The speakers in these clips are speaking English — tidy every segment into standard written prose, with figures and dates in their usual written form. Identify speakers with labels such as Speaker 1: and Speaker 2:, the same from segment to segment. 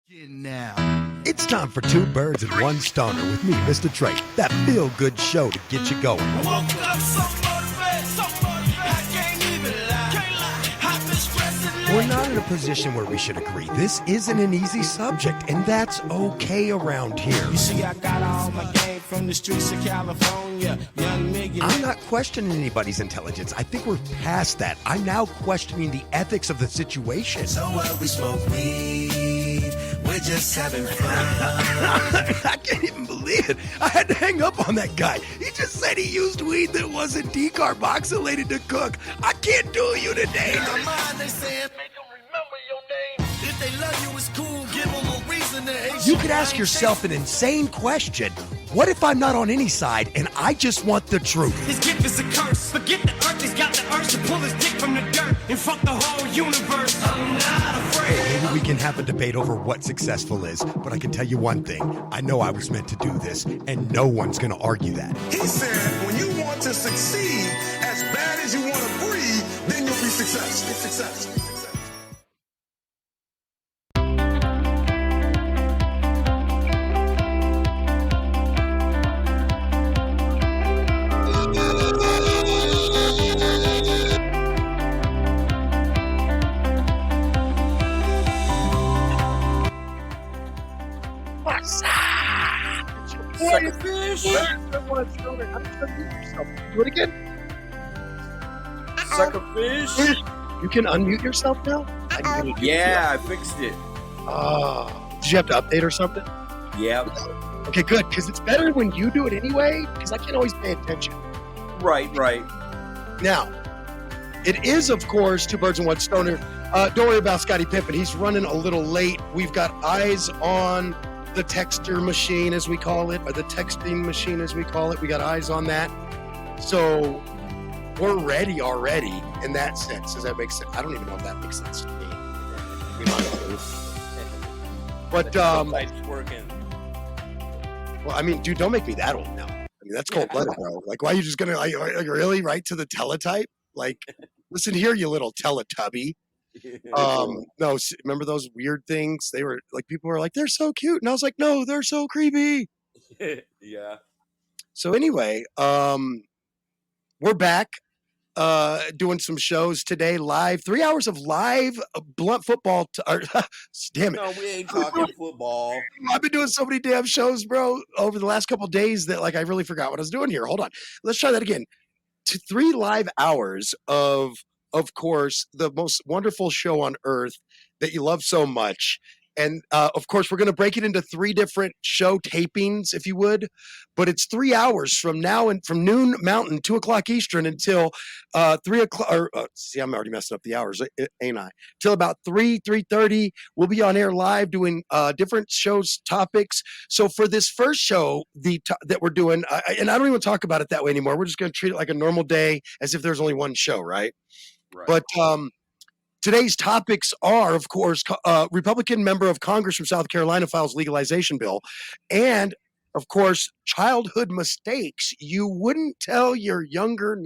Speaker 1: Now, it's time for Two Birds and One Stoner with me, Mr. Trey. That feel-good show to get you going. I woke up so motivated, I can't even lie. I've been stressing. We're not in a position where we should agree. This isn't an easy subject, and that's okay around here.
Speaker 2: You see, I got all my game from the streets of California. Young nigga.
Speaker 1: I'm not questioning anybody's intelligence. I think we're past that. I'm now questioning the ethics of the situation.
Speaker 3: So what, we smoke weed, we're just having fun.
Speaker 1: I can't even believe it. I had to hang up on that guy. He just said he used weed that wasn't decarboxylated to cook. I can't do you today.
Speaker 3: In my mind, they saying, make them remember your name. If they love you, it's cool. Give them a reason to hate you.
Speaker 1: You could ask yourself an insane question. What if I'm not on any side and I just want the truth?
Speaker 2: His gift is a curse. Forget the earth, he's got the urge to pull his dick from the dirt and fuck the whole universe. I'm not afraid.
Speaker 1: Maybe we can have a debate over what successful is, but I can tell you one thing. I know I was meant to do this, and no one's going to argue that.
Speaker 4: He said, when you want to succeed as bad as you want to breathe, then you'll be successful. Successful.
Speaker 5: Do it again.
Speaker 6: Sucker fish.
Speaker 5: You can unmute yourself now?
Speaker 6: Yeah, I fixed it.
Speaker 5: Oh, did you have to update or something?
Speaker 6: Yep.
Speaker 5: Okay, good, because it's better when you do it anyway, because I can't always pay attention.
Speaker 6: Right.
Speaker 5: Now, it is, of course, Two Birds and One Stoner. Don't worry about Scottie Pippen. He's running a little late. We've got eyes on the texter machine, as we call it, or the texting machine, as we call it. We got eyes on that. So we're ready already in that sense. Does that make sense? I don't even know if that makes sense to me. But,
Speaker 6: Light's working.
Speaker 5: well, I mean, dude, don't make me that old now. I mean, that's cold-blooded, bro. Like, why are you just going to, like, really write to the teletype? Like, listen here, you little Teletubby. No, remember those weird things? They were like, people were like, they're so cute. And I was like, no, they're so creepy.
Speaker 6: Yeah.
Speaker 5: So anyway, we're back doing some shows today live. 3 hours of live blunt football. Damn it.
Speaker 6: No, we ain't talking football.
Speaker 5: I've been doing so many damn shows, bro, over the last couple of days that like I really forgot what I was doing here. Hold on. Let's try that again. 3 live hours of course, the most wonderful show on earth that you love so much. And, of course, we're going to break it into 3 different show tapings, if you would. But it's 3 hours from now and from noon Mountain, 2 o'clock Eastern until 3 o'clock. See, I'm already messing up the hours, ain't I? Till about 3:30, we'll be on air live doing different shows, topics. So for this first show that we're doing, and I don't even talk about it that way anymore. We're just going to treat it like a normal day as if there's only one show, right?
Speaker 6: Right.
Speaker 5: But today's topics are, of course, Republican member of Congress from South Carolina files legalization bill, and, of course, childhood mistakes you wouldn't tell your younger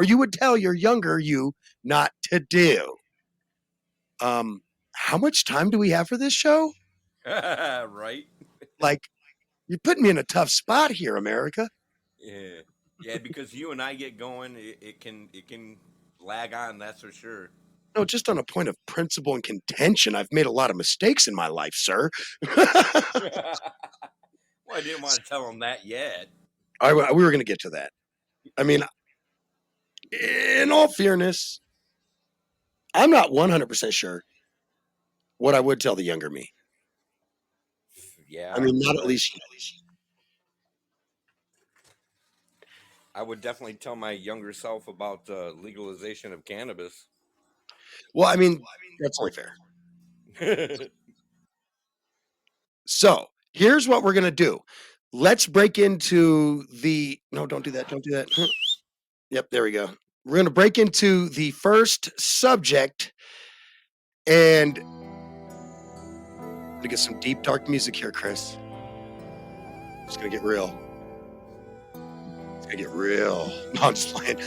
Speaker 5: you would tell your younger you not to do. How much time do we have for this show?
Speaker 6: Right.
Speaker 5: Like, you're putting me in a tough spot here, America.
Speaker 6: Yeah, because you and I get going, it can lag on, that's for sure.
Speaker 5: No, just on a point of principle and contention, I've made a lot of mistakes in my life, sir.
Speaker 6: Well, I didn't want to tell them that yet.
Speaker 5: We were going to get to that. I mean, in all fairness, I'm not 100% sure what I would tell the younger me.
Speaker 6: Yeah.
Speaker 5: I mean, not at least.
Speaker 6: I would definitely tell my younger self about the legalization of cannabis.
Speaker 5: Well, I mean, that's only fair. So here's what we're going to do. Let's break into no, don't do that. Don't do that. Yep. There we go. We're going to break into the first subject and to get some deep, dark music here, Chris. It's going to get real. It's going to get real. No, I'm just playing.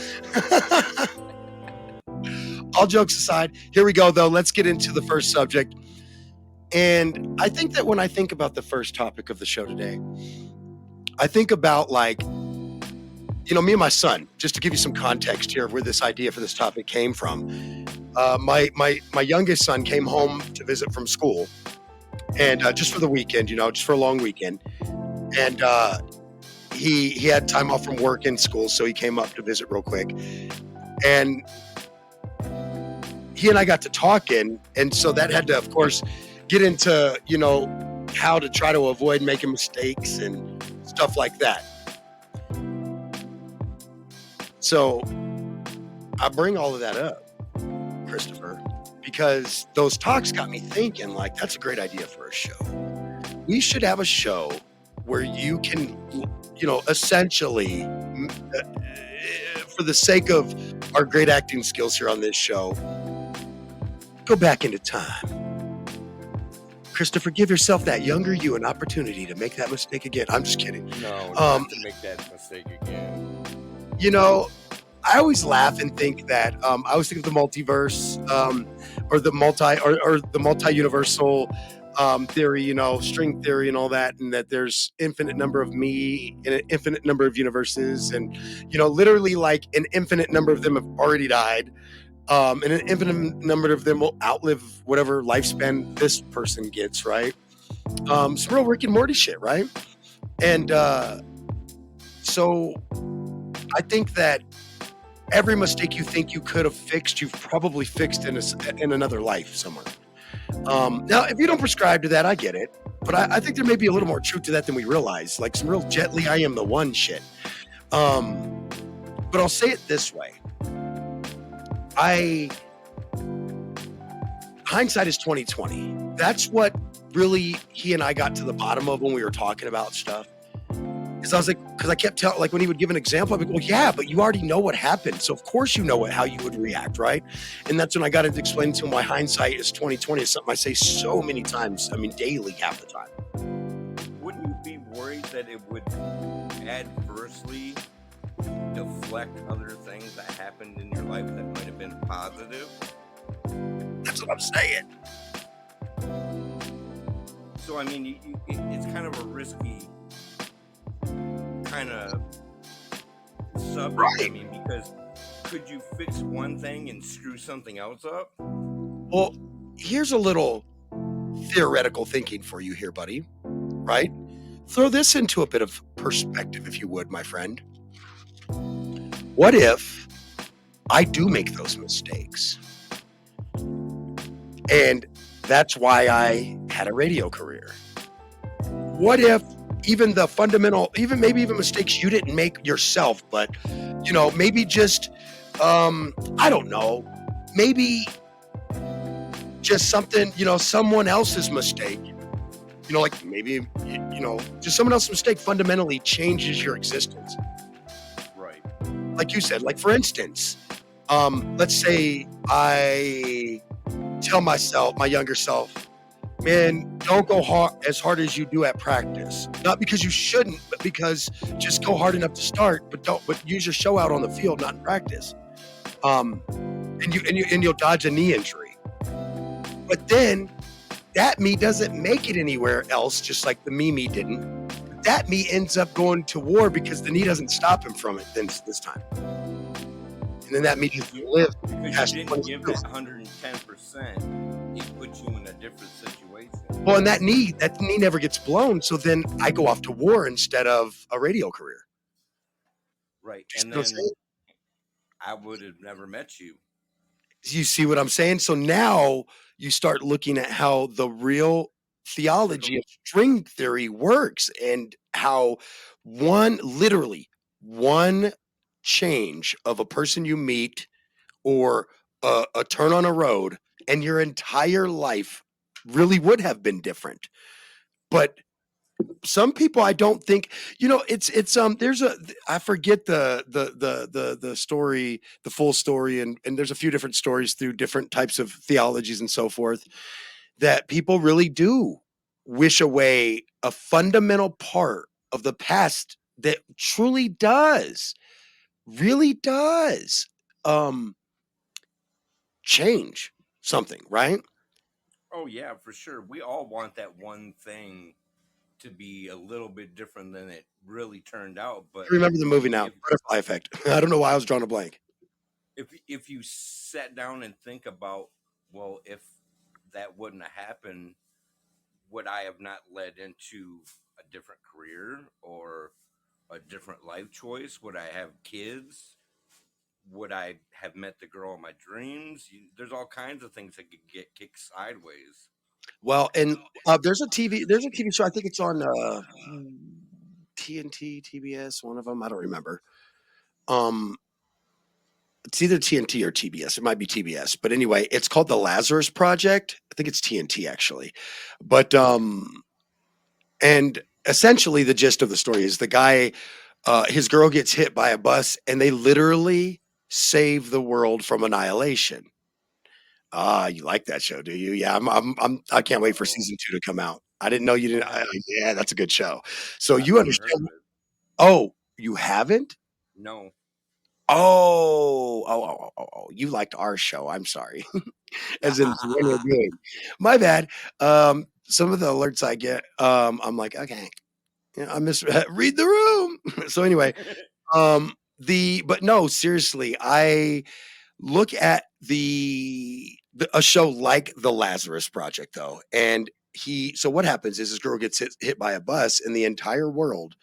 Speaker 5: All jokes aside, here we go, though. Let's get into the first subject. And I think that when I think about the first topic of the show today, I think about like, me and my son, just to give you some context here of where this idea for this topic came from. My youngest son came home to visit from school, and just for the weekend, just for a long weekend, and he had time off from work and school, so he came up to visit real quick, and he and I got to talking, and so that had to, of course, get into how to try to avoid making mistakes and stuff like that. So I bring all of that up, Christopher, because those talks got me thinking, like, that's a great idea for a show. We should have a show where you can, essentially, for the sake of our great acting skills here on this show, go back into time. Christopher, give yourself, that younger you, an opportunity to make that mistake again. I'm just kidding.
Speaker 6: No, not to make that mistake again.
Speaker 5: I always laugh and think that I always think of the multiverse, or the multi-universal theory, string theory and all that, and that there's infinite number of me and an infinite number of universes, and literally like an infinite number of them have already died, and an infinite number of them will outlive whatever lifespan this person gets, right? Some real Rick and Morty shit, right? And so I think that every mistake you think you could have fixed, you've probably fixed in another life somewhere. Now, if you don't prescribe to that, I get it. But I think there may be a little more truth to that than we realize. Like some real Jet Li, I am the one shit. But I'll say it this way. Hindsight is 2020. That's what really he and I got to the bottom of when we were talking about stuff. Because I was like, because I kept telling, like when he would give an example, I'd be like, well, yeah, but you already know what happened. So of course you know how you would react, right? And that's when I got to explain to him why hindsight is 2020. It's something I say so many times, daily half the time.
Speaker 6: Wouldn't you be worried that it would adversely deflect other things that happened in your life that might have been positive?
Speaker 5: That's what I'm saying.
Speaker 6: So, it's kind of a risky kind of subject,
Speaker 5: right?
Speaker 6: Because could you fix one thing and screw something else up?
Speaker 5: Well, here's a little theoretical thinking for you here, buddy, right? Throw this into a bit of perspective, if you would, my friend. What if I do make those mistakes? And that's why I had a radio career. What if even the fundamental, maybe even mistakes you didn't make yourself, but, maybe just, I don't know, maybe just something, someone else's mistake, like maybe, just someone else's mistake fundamentally changes your existence.
Speaker 6: Right.
Speaker 5: Like you said, like for instance, let's say I tell myself, my younger self, man, don't go as hard as you do at practice. Not because you shouldn't, but because just go hard enough to start, but use your show out on the field, not in practice. And you'll dodge a knee injury. But then that me doesn't make it anywhere else, just like the me didn't. That me ends up going to war because the knee doesn't stop him from it this time. And then that me just live.
Speaker 6: Because you didn't give that 110%, it puts you in a different situation.
Speaker 5: Well, and that knee never gets blown. So then I go off to war instead of a radio career.
Speaker 6: Right. And then I would have never met you.
Speaker 5: You see what I'm saying? So now you start looking at how the real theology of string theory works and how literally one change of a person you meet or a turn on a road and your entire life really would have been different. But some people, I don't think, there's I forget the story, the full story. And there's a few different stories through different types of theologies and so forth, that people really do wish away a fundamental part of the past that truly really does, change something, right?
Speaker 6: Oh yeah, for sure. We all want that one thing to be a little bit different than it really turned out. But
Speaker 5: I remember the movie now,
Speaker 6: if
Speaker 5: Butterfly Effect. I don't know why I was drawing a blank.
Speaker 6: if you sat down and think about, well, if that wouldn't have happened, would I have not led into a different career or a different life choice? Would I have kids? Would I have met the girl of my dreams? There's all kinds of things that could get kicked sideways.
Speaker 5: Well, and there's a TV show. I think it's on TNT, TBS, one of them. I don't remember. Um, it's either TNT or TBS. It might be TBS, but anyway, it's called The Lazarus Project. I think it's TNT actually, but and essentially the gist of the story is the guy, his girl gets hit by a bus, and they literally save the world from annihilation. Ah, you like that show, do you? Yeah, I can't wait for
Speaker 6: Oh,
Speaker 5: season 2 to come out. I didn't know you didn't. Yeah, that's a good show. So
Speaker 6: I've
Speaker 5: you
Speaker 6: never heard of
Speaker 5: understand?
Speaker 6: it.
Speaker 5: Oh, you haven't?
Speaker 6: No.
Speaker 5: You liked our show. I'm sorry. As in when we're doing. My bad. Some of the alerts I get, I'm like, okay, I miss read the room. So anyway, but no, seriously, I look at a show like The Lazarus Project though, and so what happens is this girl gets hit by a bus, and the entire world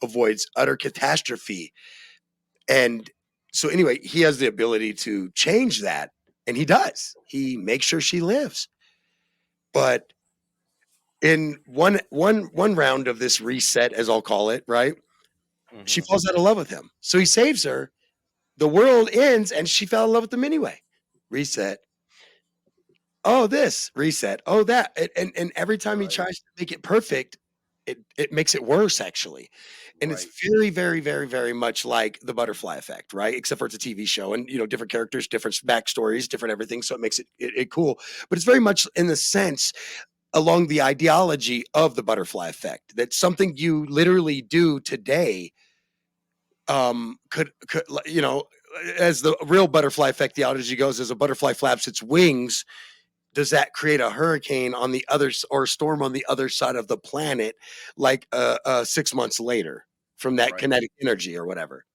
Speaker 5: avoids utter catastrophe. And so anyway, he has the ability to change that, and he does. He makes sure she lives. But in one round of this reset, as I'll call it, right? She
Speaker 6: Hmm.
Speaker 5: falls out of love with him. So he saves her. The world ends, and she fell in love with him anyway. Reset. Oh, this reset. Oh, that. And every time he
Speaker 6: Right.
Speaker 5: tries to make it perfect, it makes it worse actually. And it's
Speaker 6: Right.
Speaker 5: very, very, very, very much like the butterfly effect, right? Except for it's a TV show, and different characters, different backstories, different everything. So it makes it cool. But it's very much in the sense along the ideology of the butterfly effect. That something you literally do today could as the real butterfly effect theology goes, as a butterfly flaps its wings, does that create a hurricane on the other or storm on the other side of the planet, like 6 months later from that
Speaker 6: Right.
Speaker 5: kinetic energy or whatever?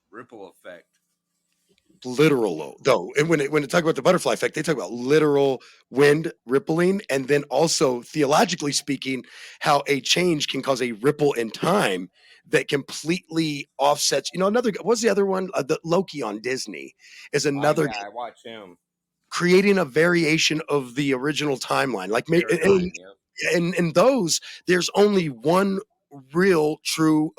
Speaker 6: Ripple effect.
Speaker 5: Literal though, and when they talk about the butterfly effect, they talk about literal wind rippling, and then also theologically speaking, how a change can cause a ripple in time that completely offsets. Another, what's the other one? The Loki on Disney is another,
Speaker 6: Yeah, I watch him.
Speaker 5: creating a variation of the original timeline. Like,
Speaker 6: Paradigm. Yep.
Speaker 5: in those, there's only one real true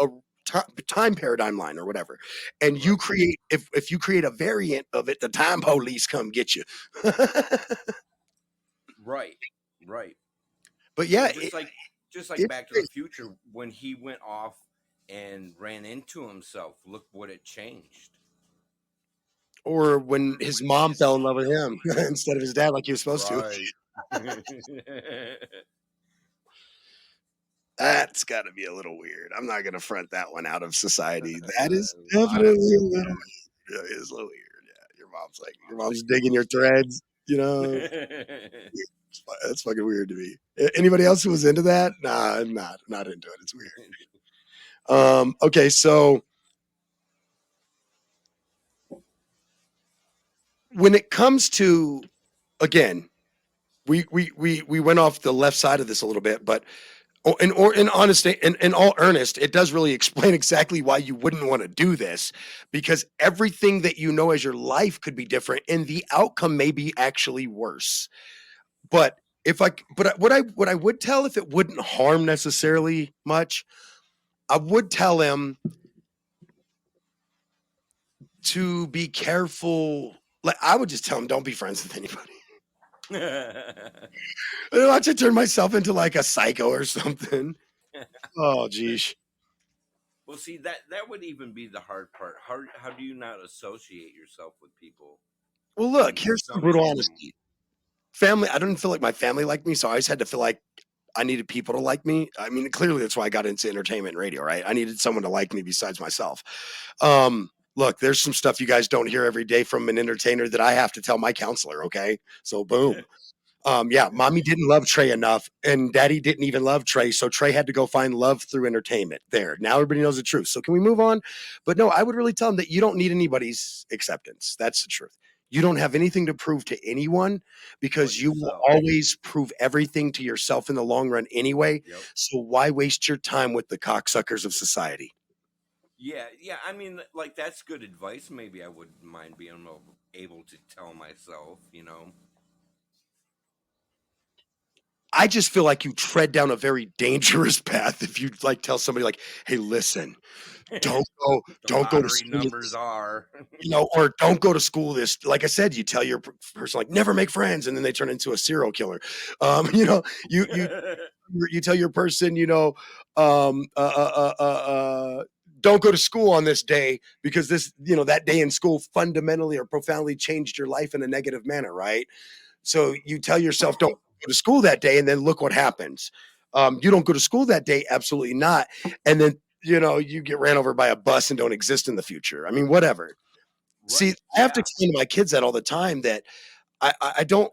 Speaker 5: time paradigm line or whatever. And you
Speaker 6: Right.
Speaker 5: create, if you create a variant of it, the time police come get you.
Speaker 6: Right. Right.
Speaker 5: But yeah,
Speaker 6: Well, just like
Speaker 5: it's
Speaker 6: Back to the
Speaker 5: crazy.
Speaker 6: Future, when he went off and ran into himself, look what it changed.
Speaker 5: Or when his mom fell in love with him instead of his dad, like he was supposed to.
Speaker 6: Right.
Speaker 5: That's got to be a little weird. I'm not going to front that one out of society. That is
Speaker 6: A lot
Speaker 5: definitely
Speaker 6: of
Speaker 5: a
Speaker 6: people
Speaker 5: little
Speaker 6: can.
Speaker 5: weird. It is a little weird. Yeah, your mom's digging your threads. That's fucking weird to me. Anybody else who was into that? Nah, I'm not into it. It's weird. Okay, so when it comes to, again, we went off the left side of this a little bit, but in honesty, in all earnest, it does really explain exactly why you wouldn't want to do this, because everything that you know as your life could be different, and the outcome may be actually worse. But what I would tell, if it wouldn't harm necessarily much, I would tell him to be careful. Like, I would just tell him, don't be friends with anybody. I don't want to turn myself into like a psycho or something. Oh, geez.
Speaker 6: Well, see, that would even be the hard part. How do you not associate yourself with people
Speaker 5: Well,
Speaker 6: when
Speaker 5: look, here's the
Speaker 6: some
Speaker 5: brutal
Speaker 6: of them?
Speaker 5: honesty. Family, I didn't feel like my family liked me, so I always had to feel like I needed people to like me. I mean, clearly that's why I got into entertainment and radio, right? I needed someone to like me besides myself. Look, there's some stuff you guys don't hear every day from an entertainer that I have to tell my counselor, okay? So boom. Yeah, mommy didn't love Trey enough, and daddy didn't even love Trey. So Trey had to go find love through entertainment. There. Now everybody knows the truth. So can we move on? But no, I would really tell them that you don't need anybody's acceptance. That's the truth. You don't have anything to prove to anyone
Speaker 6: But
Speaker 5: because you will
Speaker 6: yourself.
Speaker 5: always prove everything to yourself in the long run anyway.
Speaker 6: Yep.
Speaker 5: So why waste your time with the cocksuckers of society?
Speaker 6: Yeah, yeah. I mean, like that's good advice. Maybe I wouldn't mind being able to tell myself, you know.
Speaker 5: I just feel like you tread down a very dangerous path if you like tell somebody like, "Hey, listen, don't go,
Speaker 6: The
Speaker 5: don't go to
Speaker 6: lottery
Speaker 5: school
Speaker 6: numbers are.
Speaker 5: or don't go to school this." Like I said, you tell your person like, "Never make friends," and then they turn into a serial killer. You you tell your person, um, uh, uh, uh, don't go to school on this day because that day in school fundamentally or profoundly changed your life in a negative manner, right? So you tell yourself, don't go to school that day, and then look what happens. You don't go to school that day, absolutely not. And then, you get ran over by a bus and don't exist in the future. I mean, whatever. See,
Speaker 6: Right.
Speaker 5: I have to
Speaker 6: Yeah.
Speaker 5: explain to my kids that all the time that I don't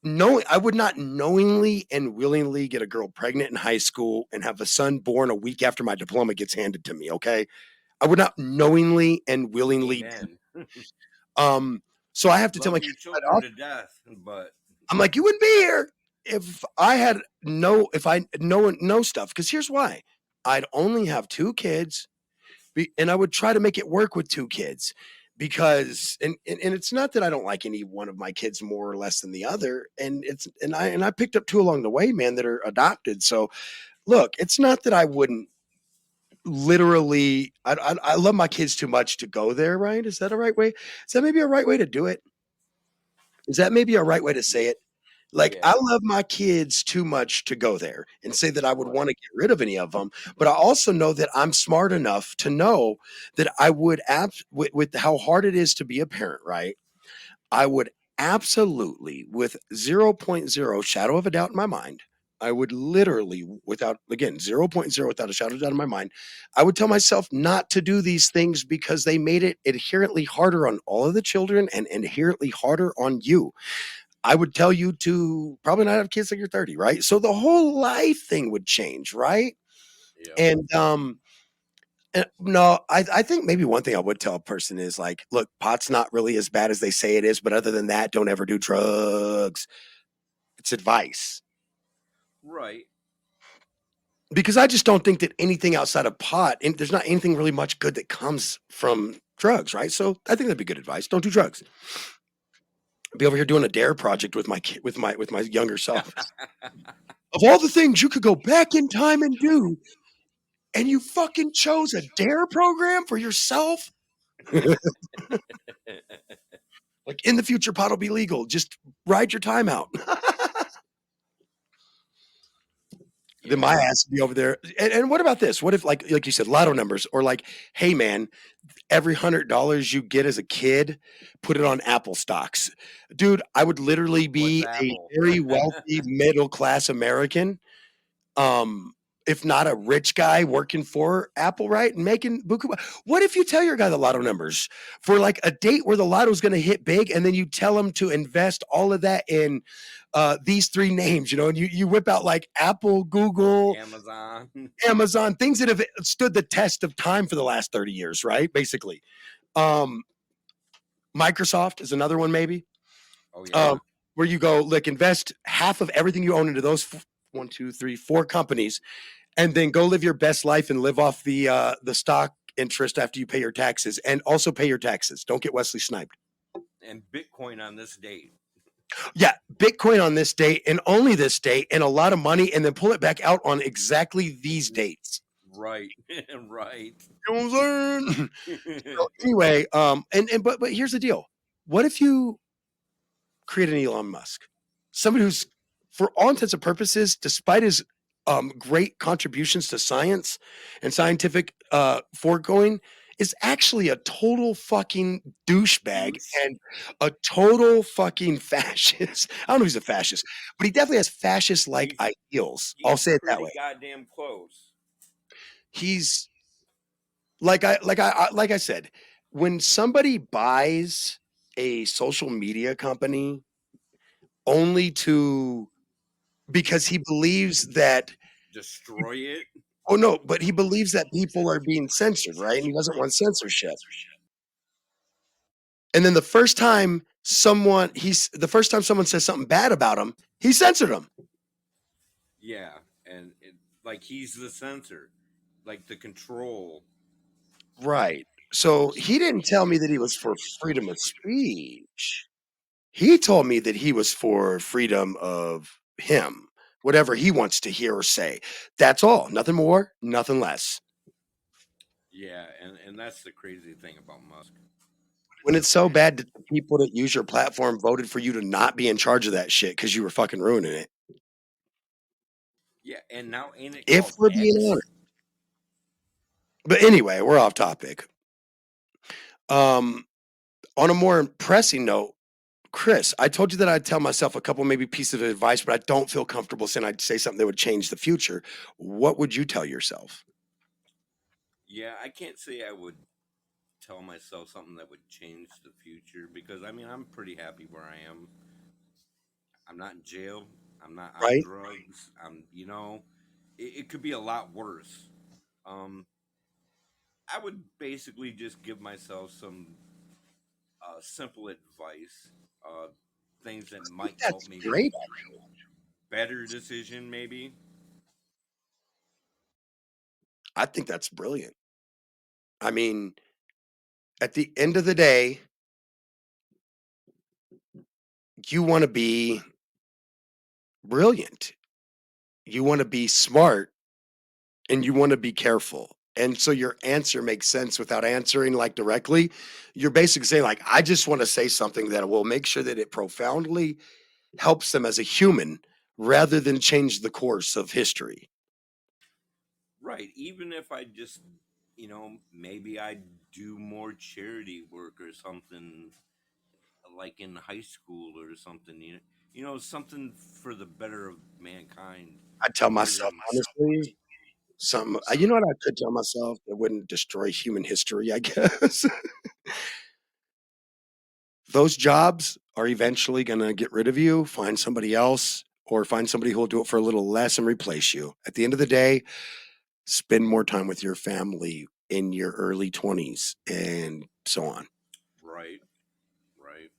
Speaker 5: know, I would not knowingly and willingly get a girl pregnant in high school and have a son born a week after my diploma gets handed to me. Okay. I would not knowingly and willingly.
Speaker 6: Amen.
Speaker 5: Um, so I have to tell
Speaker 6: Love
Speaker 5: my
Speaker 6: your
Speaker 5: kids right
Speaker 6: children
Speaker 5: off.
Speaker 6: to death, but
Speaker 5: I'm like, you wouldn't be here if I had if I know stuff. Because here's why: I'd only have two kids, and I would try to make it work with two kids. Because and it's not that I don't like any one of my kids more or less than the other, and I picked up two along the way, man, that are adopted. So look, it's not that I wouldn't literally. I love my kids too much to go there. Right? Is that a right way? Is that maybe a right way to do it? Is that maybe a right way to say it? Like, I
Speaker 6: yeah.
Speaker 5: love my kids too much to go there and say that I would
Speaker 6: Right.
Speaker 5: wanna get rid of any of them, but I also know that I'm smart enough to know that I would with how hard it is to be a parent, right? I would absolutely, with zero point zero shadow of a doubt in my mind, I would literally, without again, zero point zero without a shadow of a doubt in my mind, I would tell myself not to do these things because they made it inherently harder on all of the children and inherently harder on you. I would tell you to probably not have kids till you're 30, right? So the whole life thing would change, right?
Speaker 6: Yep.
Speaker 5: And no, I think maybe one thing I would tell a person is like, look, pot's not really as bad as they say it is, but other than that, don't ever do drugs. It's advice.
Speaker 6: Right.
Speaker 5: Because I just don't think that anything outside of pot, and there's not anything really much good that comes from drugs, right? So I think that'd be good advice. Don't do drugs. I'll be over here doing a dare project with my kid, with my younger self. Of all the things you could go back in time and do, and you fucking chose a dare program for yourself? Like, in the future, pot will be legal. Just ride your time out. Then my
Speaker 6: Yeah.
Speaker 5: ass would be over there. And what about this? What if, like you said, lotto numbers, or like, hey man, every $100 you get as a kid, put it on Apple stocks, dude. I would literally
Speaker 6: What's
Speaker 5: be a
Speaker 6: Apple?
Speaker 5: very wealthy middle class American, um, if not a rich guy working for Apple, right? And making buku. What if you tell your guy the lotto numbers for like a date where the lotto is going to hit big, and then you tell him to invest all of that in these three names, and you whip out like Apple, Google,
Speaker 6: Amazon.
Speaker 5: Amazon, things that have stood the test of time for the last 30 years, right? Basically. Um, Microsoft is another one, maybe.
Speaker 6: Oh
Speaker 5: Um,
Speaker 6: yeah.
Speaker 5: where you go, like, invest half of everything you own into those one, two, three, four companies, and then go live your best life and live off the stock interest after you pay your taxes, and also pay your taxes. Don't get Wesley sniped.
Speaker 6: And Bitcoin on this date.
Speaker 5: Yeah, Bitcoin on this date and only this date, and a lot of money, and then pull it back out on exactly these dates.
Speaker 6: Right. Right.
Speaker 5: You know what I'm saying? So anyway, but here's the deal. What if you create an Elon Musk? Somebody who's, for all intents and purposes, despite his great contributions to science and scientific foregoing, is actually a total fucking douchebag
Speaker 6: Douche.
Speaker 5: and a total fucking fascist. I don't know if he's a fascist, but he definitely has fascist-like
Speaker 6: He's
Speaker 5: ideals. I'll
Speaker 6: he's
Speaker 5: say it that
Speaker 6: pretty
Speaker 5: way.
Speaker 6: goddamn close.
Speaker 5: He's like I said, when somebody buys a social media company, only to because he believes that
Speaker 6: Destroy it.
Speaker 5: oh no, but he believes that people are being censored, right? And he doesn't want censorship. And then the first time someone says something bad about him, he censored him.
Speaker 6: Yeah, and like he's the censor, like the control.
Speaker 5: Right. So he didn't tell me that he was for freedom of speech. He told me that he was for freedom of him, whatever he wants to hear or say. That's all. Nothing more, nothing less.
Speaker 6: Yeah, and that's the crazy thing about Musk.
Speaker 5: When it's so bad that the people that use your platform voted for you to not be in charge of that shit because you were fucking ruining it.
Speaker 6: Yeah, and now ain't it
Speaker 5: If
Speaker 6: called
Speaker 5: we're being
Speaker 6: X?
Speaker 5: honest. But anyway, we're off topic. On a more pressing note, Chris, I told you that I'd tell myself a couple maybe pieces of advice, but I don't feel comfortable saying I'd say something that would change the future. What would you tell yourself?
Speaker 6: Yeah, I can't say I would tell myself something that would change the future because I mean I'm pretty happy where I am. I'm not in jail. I'm not on
Speaker 5: Right?
Speaker 6: drugs. It could be a lot worse. Um, I would basically just give myself some simple advice, things that might help
Speaker 5: That's
Speaker 6: me make
Speaker 5: great.
Speaker 6: better decision, maybe.
Speaker 5: I think that's brilliant. I mean, at the end of the day, you want to be brilliant. You want to be smart and you want to be careful. And so your answer makes sense without answering like directly. You're basically saying, like, I just want to say something that will make sure that it profoundly helps them as a human rather than change the course of history.
Speaker 6: Right. Even if I just, maybe I do more charity work or something like in high school or something, something for the better of mankind.
Speaker 5: I tell
Speaker 6: Better
Speaker 5: myself, honestly, something, you know what I could tell myself that wouldn't destroy human history, I guess? Those jobs are eventually going to get rid of you, find somebody else, or find somebody who will do it for a little less and replace you. At the end of the day, spend more time with your family in your early 20s and so on.
Speaker 6: Right. Right.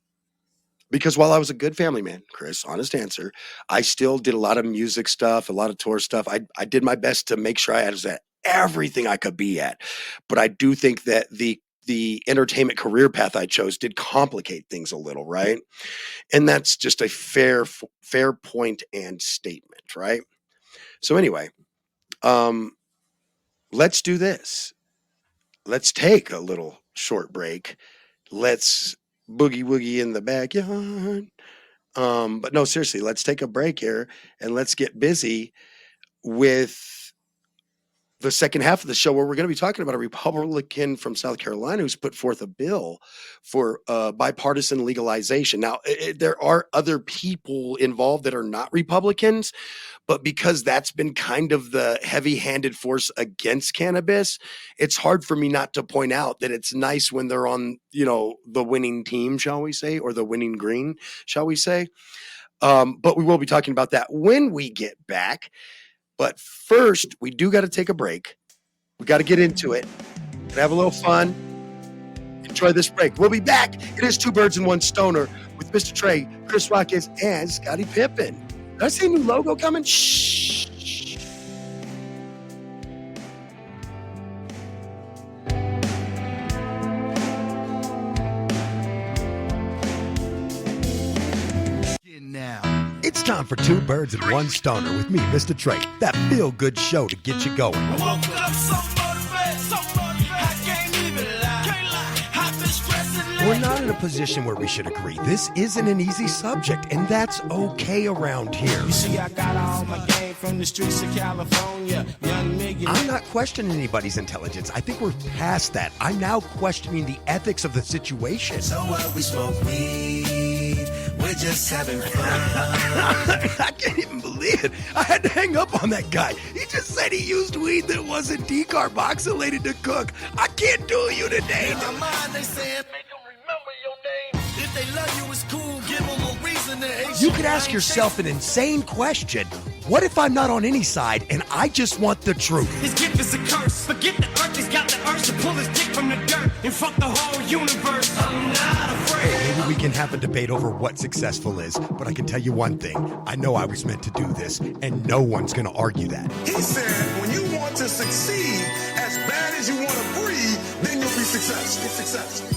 Speaker 5: Because while I was a good family man, Chris, honest answer, I still did a lot of music stuff, a lot of tour stuff. I did my best to make sure I was at everything I could be at. But I do think that the entertainment career path I chose did complicate things a little, right? And that's just a fair point and statement, right? So anyway, um, let's do this. Let's take a little short break. Let's boogie woogie in the backyard. But no, seriously, let's take a break here and let's get busy with the second half of the show where we're going to be talking about a Republican from South Carolina who's put forth a bill for bipartisan legalization. Now, there are other people involved that are not Republicans, but because that's been kind of the heavy-handed force against cannabis, it's hard for me not to point out that it's nice when they're on, the winning team, shall we say, or the winning green, shall we say. But we will be talking about that when we get back. But first, we do got to take a break. We got to get into it and have a little fun. Enjoy this break. We'll be back. It is Two Birds and One Stoner with Mr. Trey, Chris Rockets, and Scottie Pippen. Did I see a new logo coming? Shh.
Speaker 1: Now, it's time for Two Birds and One Stoner with me, Mr. Trey. That feel-good show to get you going.
Speaker 2: I woke up so motivated, I can't even lie. I've been stressing
Speaker 1: We're not in a position where we should agree. This isn't an easy subject, and that's okay around here.
Speaker 2: You see, I got all my game from the streets of California. Young nigga.
Speaker 1: I'm not questioning anybody's intelligence. I think we're past that. I'm now questioning the ethics of the situation.
Speaker 3: So what, we smoke weed, we're just having fun.
Speaker 1: I can't even believe it. I had to hang up on that guy. He just said he used weed that wasn't decarboxylated to cook. I can't do you today.
Speaker 3: In my mind, they said, make them remember your name. If they love you, it's cool. Give them a reason to hate
Speaker 1: You could ask yourself an insane question. What if I'm not on any side and I just want the truth?
Speaker 2: His gift is a curse. Forget the earth, he's got the urge to pull his dick from the dirt and fuck the whole universe. I'm not afraid.
Speaker 1: Maybe we can have a debate over what successful is, but I can tell you one thing. I know I was meant to do this, and no one's going to argue that.
Speaker 4: He said, when you want to succeed as bad as you want to breathe, then you'll be successful. Successful.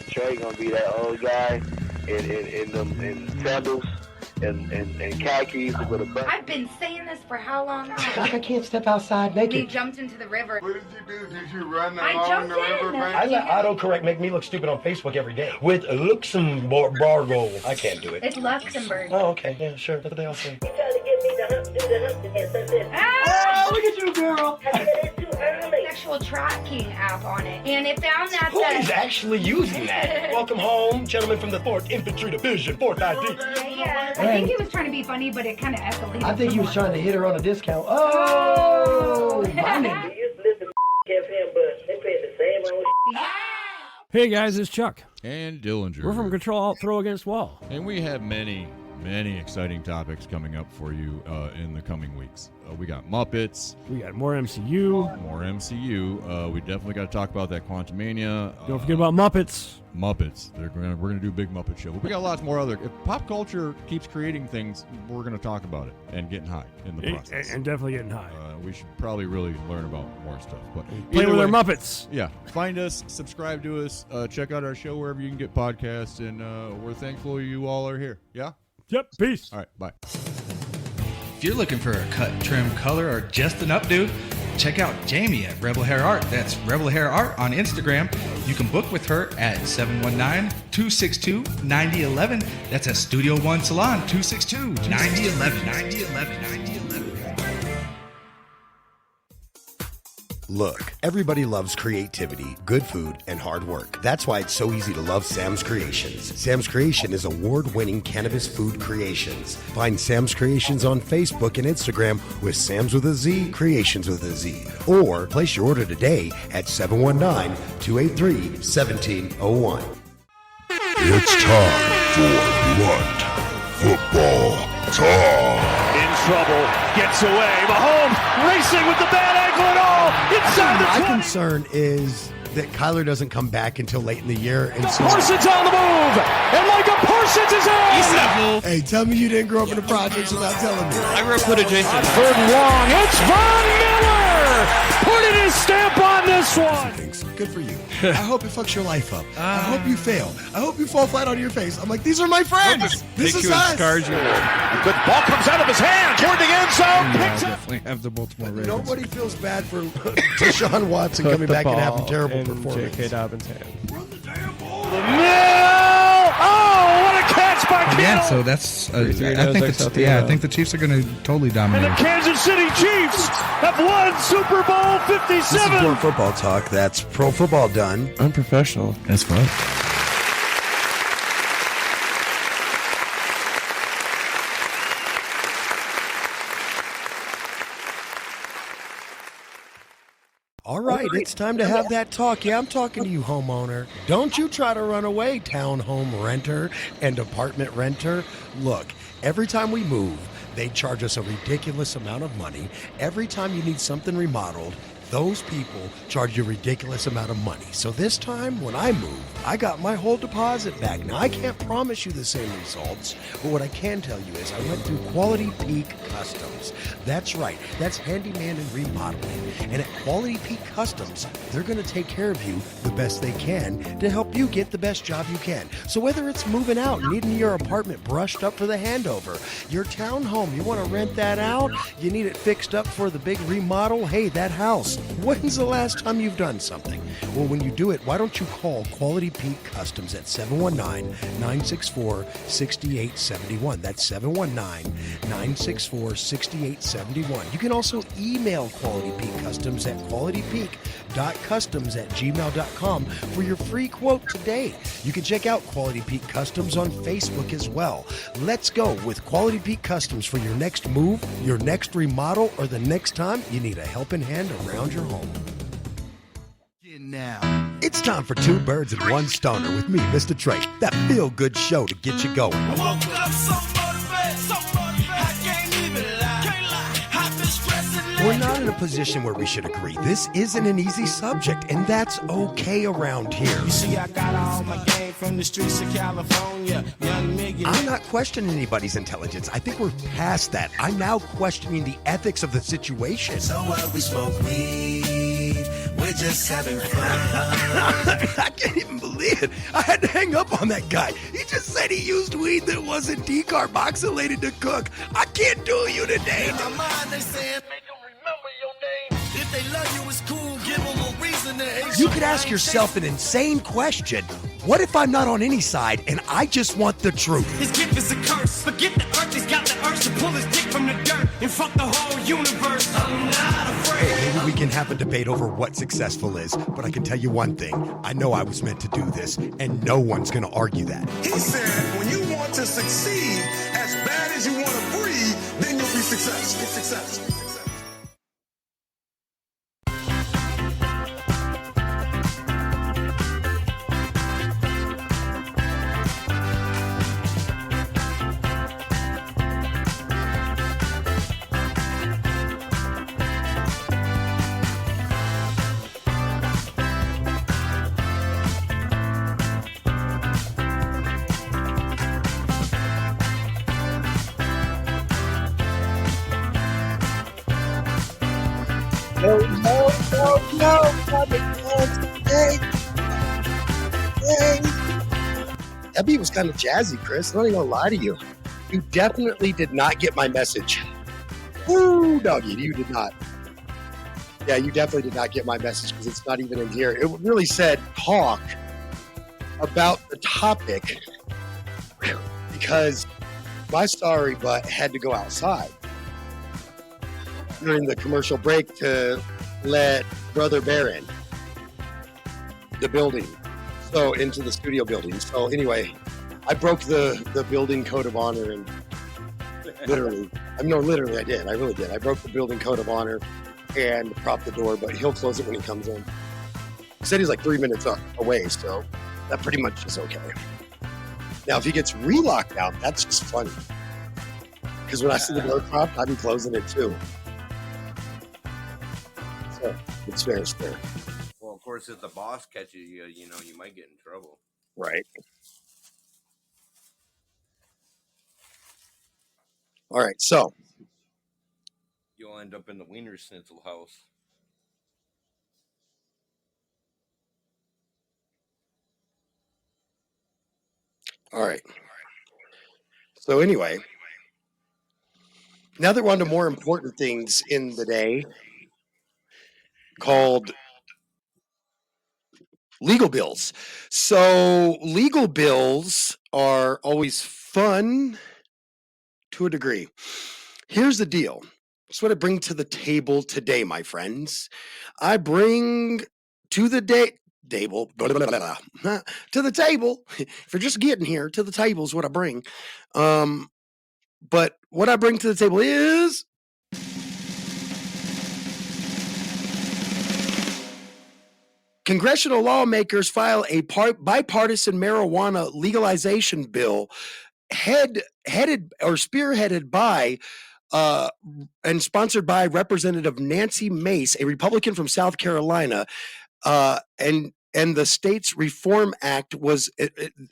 Speaker 7: Trey gonna be that old guy in sandals and khakis with a butt.
Speaker 8: I've been saying this for how long now?
Speaker 9: Like I can't step outside naked.
Speaker 8: He jumped into the river.
Speaker 10: What did you do? Did you run
Speaker 8: I
Speaker 10: along
Speaker 8: jumped
Speaker 10: the river
Speaker 8: in.
Speaker 10: bank?
Speaker 9: I let autocorrect make me look stupid on Facebook every day. With Luxembourg. I can't do it.
Speaker 8: It's Luxembourg.
Speaker 9: Oh, okay. Yeah, sure. That's what they all say.
Speaker 7: You trying to get me to do the hump again, something.
Speaker 8: Ah!
Speaker 9: Oh, look at you, girl.
Speaker 7: I said it's too early.
Speaker 8: Sexual tracking app on it, and it found that
Speaker 9: Who is actually using that? Welcome home, gentlemen from the 4th Infantry Division, 4th ID.
Speaker 8: Yeah, I think he was trying to be funny, but it kind of escalated.
Speaker 9: I think he was trying to hit her on a discount. Oh, my nigga.
Speaker 7: You used to listen to FM, but they pay the same old
Speaker 11: Hey guys, it's Chuck.
Speaker 12: And Dillinger.
Speaker 11: We're from Control Alt Throw Against Wall.
Speaker 12: And we have many exciting topics coming up for you in the coming weeks. We got Muppets.
Speaker 11: We got more MCU.
Speaker 12: More MCU. We definitely got to talk about that Quantumania.
Speaker 11: Don't forget about Muppets.
Speaker 12: Muppets. We're gonna do a big Muppet show. But we got lots more other. If pop culture keeps creating things, we're gonna talk about it and getting high in the process.
Speaker 11: And definitely getting high.
Speaker 12: We should probably really learn about more stuff. But
Speaker 11: play with
Speaker 12: way,
Speaker 11: our Muppets.
Speaker 12: Yeah, find us, subscribe to us, check out our show wherever you can get podcasts, and we're thankful you all are here. Yeah.
Speaker 11: Yep. Peace.
Speaker 12: All right. Bye.
Speaker 13: If you're looking for a cut, trim, color, or just an updo, check out Jamie at Rebel Hair Art. That's Rebel Hair Art on Instagram. You can book with her at 719-262-9011. That's at Studio One Salon, 262-9011.
Speaker 1: Look, everybody loves creativity, good food, and hard work. That's why it's so easy to love Sam's Creations. Sam's Creation is award-winning cannabis food creations. Find Sam's Creations on Facebook and Instagram with Sam's with a Z, Creations with a Z. Or place your order today at 719-283-1701.
Speaker 4: It's time for Blunt Football Talk.
Speaker 2: In trouble, gets away. Mahomes racing with the bad ankle and all. Inside the
Speaker 1: My
Speaker 2: 20.
Speaker 1: concern is that Kyler doesn't come back until late in the year. And so,
Speaker 2: Parsons on the move. And Micah Parsons is on.
Speaker 1: hey, tell me you didn't grow up in the projects without telling me.
Speaker 13: I grew up with adjacent.
Speaker 2: Third and long. It's Von Miller. Putting his stamp on this one.
Speaker 1: Good for you. I hope it fucks your life up. I hope you fail. I hope you fall flat on your face. I'm like, these are my friends. This is us.
Speaker 2: The ball comes out of his hand toward the end zone. Picked up.
Speaker 13: Definitely have the Baltimore Ravens.
Speaker 1: Nobody feels bad for Deshaun Watson coming back and having terrible performance.
Speaker 11: J.K. Dobbins' hand.
Speaker 2: The middle. Oh, what a catch by Kittle.
Speaker 13: Yeah, so that's. I think the Chiefs are going to totally
Speaker 2: And
Speaker 13: dominate.
Speaker 2: the Kansas City Chiefs have won Super Bowl 57.
Speaker 1: This is Pro Football Talk. That's Pro Football done.
Speaker 13: Unprofessional. That's fun.
Speaker 1: All right, it's time to have that talk. Yeah, I'm talking to you, homeowner. Don't you try to run away, townhome renter and apartment renter. Look, every time we move, they charge us a ridiculous amount of money. Every time you need something remodeled, those people charge you a ridiculous amount of money. So this time, when I moved, I got my whole deposit back. Now, I can't promise you the same results, but what I can tell you is I went through Quality Peak Customs. That's right. That's handyman and remodeling. And at Quality Peak Customs, they're going to take care of you the best they can to help you get the best job you can. So whether it's moving out, needing your apartment brushed up for the handover, your townhome, you want to rent that out, you need it fixed up for the big remodel, hey, that house. When's the last time you've done something? Well, when you do it, why don't you call Quality Peak Customs at 719-964-6871. That's 719-964-6871. You can also email Quality Peak Customs at qualitypeak.com. qualitypeak.customs@gmail.com for your free quote today. You can check out Quality Peak Customs on Facebook as well. Let's go with Quality Peak Customs for your next move, your next remodel, or the next time you need a helping hand around your home. Now, it's time for Two Birds and One Stoner with me, Mr. Trey. That feel-good show to get you going.
Speaker 3: I woke up so motivated, I can't even lie. I've been stressing.
Speaker 1: We're not in a position where we should agree. This isn't an easy subject, and that's okay around here.
Speaker 2: You see, I got all my game from the streets of California. Young nigga.
Speaker 1: I'm not questioning anybody's intelligence. I think we're past that. I'm now questioning the ethics of the situation.
Speaker 3: So what, we smoke weed, we're just having fun.
Speaker 1: I can't even believe it. I had to hang up on that guy. He just said he used weed that wasn't decarboxylated to cook. I can't do you today.
Speaker 3: In my mind, they saying, make them remember your name. If they love you, it's cool. Give them a reason to hate
Speaker 1: You could ask yourself an insane question. What if I'm not on any side and I just want the truth?
Speaker 2: His gift is a curse. Forget the earth, he's got the urge to pull his dick from the dirt and fuck the whole universe. I'm not afraid.
Speaker 1: Maybe we can have a debate over what successful is, but I can tell you one thing. I know I was meant to do this, and no one's going to argue that.
Speaker 4: He said, when you want to succeed as bad as you want to breathe, then you'll be successful. Successful.
Speaker 5: That beat was kind of jazzy, Chris. I'm not even gonna lie to you. You definitely did not get my message. Woo, doggy, you did not. Yeah, you definitely did not get my message because it's not even in here. It really said talk about the topic because my sorry butt had to go outside during the commercial break to let Brother Bear in the building. So into the studio building. So anyway, I broke the building code of honor and literally I did. I really did. I broke the building code of honor and propped the door, but he'll close it when he comes in. He said he's like 3 minutes away, so that pretty much is okay. Now, if he gets re-locked out, that's just funny. Because when I see the door propped, I'd be closing it too. So it's fair, it's fair.
Speaker 6: Well, of course, if the boss catches you, you know, you might get in trouble.
Speaker 5: Right. All right, so.
Speaker 6: You'll end up in the Wiener Schnitzel house.
Speaker 5: All right. So anyway, now that we're on to more important things in the day called legal bills. So legal bills are always fun to a degree. Here's the deal. That's what I bring to the table today, my friends. I bring to the table, to the table. If you're just getting here, to the table is what I bring. But what I bring to the table is congressional lawmakers file a bipartisan marijuana legalization bill headed or spearheaded by and sponsored by Representative Nancy Mace, a Republican from South Carolina, and the state's Reform Act was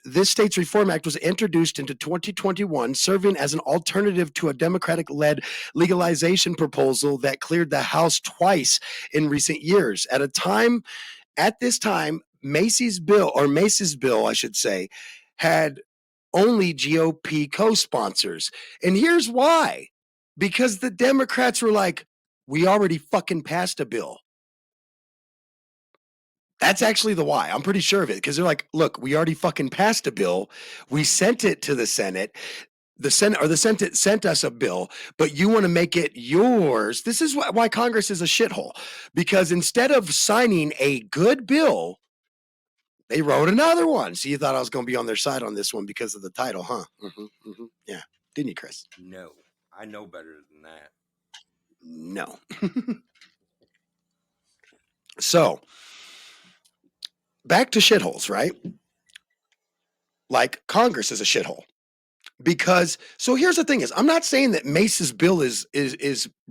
Speaker 5: this state's Reform Act was introduced into 2021, serving as an alternative to a Democratic-led legalization proposal that cleared the House twice in recent years. At this time, Mace's bill, I should say, had only GOP co-sponsors, and here's why. Because the Democrats were like, we already fucking passed a bill. That's actually the why. I'm pretty sure of it. Because they're like, look, we already fucking passed a bill. We sent it to the Senate. the Senate sent us a bill, but you want to make it yours. This is why Congress is a shithole, because instead of signing a good bill, they wrote another one. So you thought I was going to be on their side on this one because of the title, huh? Yeah. Didn't you, Chris?
Speaker 6: No, I know better than that.
Speaker 5: No. So back to shitholes, right? Like Congress is a shithole. Because so here's the thing is I'm not saying that Mace's bill is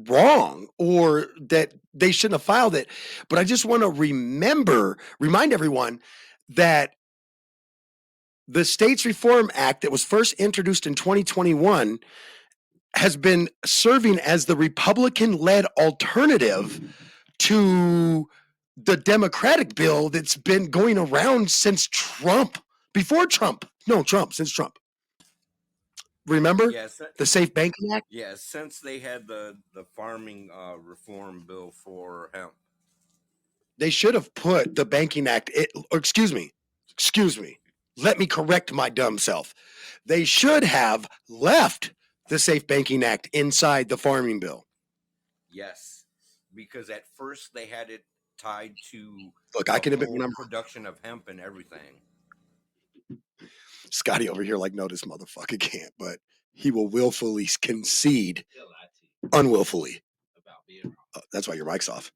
Speaker 5: wrong or that they shouldn't have filed it, but I just want to remind everyone that the States Reform Act that was first introduced in 2021 has been serving as the Republican-led alternative to the Democratic bill that's been going around since Trump. Since Trump. Remember the Safe Banking Act?
Speaker 6: Yeah, since they had the farming reform bill for hemp.
Speaker 5: They should have put the Banking Act, excuse me. Let me correct my dumb self. They should have left the Safe Banking Act inside the farming bill.
Speaker 6: Yes, because at first they had it tied to
Speaker 5: I can admit
Speaker 6: production of hemp and everything.
Speaker 5: Scotty over here, no, this motherfucker can't, but he will willfully concede, unwillfully. That's why your mic's off.